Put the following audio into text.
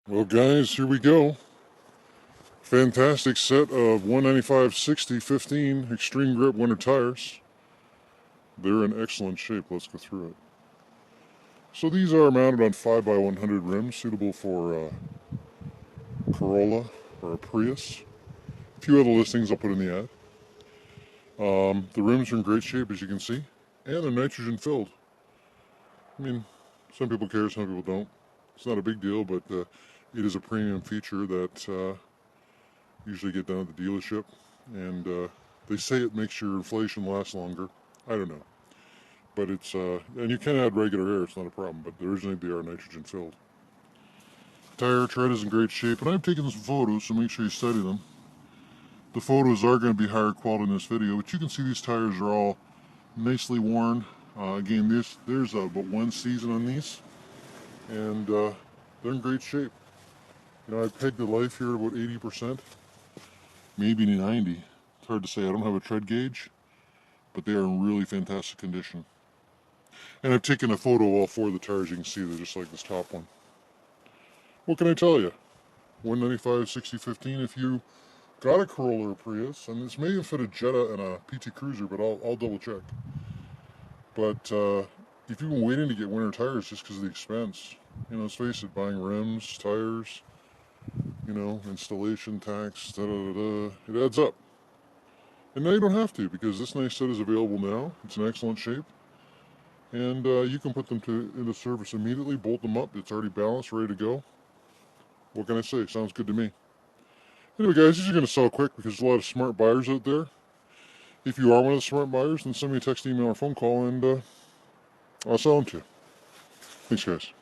Well, guys, here we go. Fantastic set of 195/60/15 Extreme Grip winter tires. They're in excellent shape. Let's go through it. So these are mounted on 5x100 rims, suitable for a Corolla or a Prius. A few other listings I'll put in the ad. The rims are in great shape, as you can see, and they're nitrogen filled. I mean, some people care, some people don't. It's not a big deal, but it is a premium feature that usually get done at the dealership, and they say it makes your inflation last longer. I don't know, but it's and you can add regular air; it's not a problem. But originally they are nitrogen filled. Tire tread is in great shape, and I've taken some photos, so make sure you study them. The photos are going to be higher quality in this video, but you can see these tires are all nicely worn. Again, there's but one season on these, and they're in great shape. You know, I pegged the life here at about 80%, maybe 90. It's hard to say. I don't have a tread gauge, but they are in really fantastic condition. And I've taken a photo of all four of the tires. You can see they're just like this top one. What can I tell you? 195/60/15. If you got a Corolla or Prius, and this may have fit a Jetta and a PT Cruiser, but I'll double check. But if you've been waiting to get winter tires just because of the expense, you know, let's face it, buying rims, tires, you know, installation tax, it adds up. And now you don't have to, because this nice set is available now. It's in excellent shape. And you can put them into service immediately, bolt them up. It's already balanced, ready to go. What can I say? Sounds good to me. Anyway, guys, these are going to sell quick because there's a lot of smart buyers out there. If you are one of the smart buyers, then send me a text, email, or phone call, and I'll sell them to you. Thanks, guys.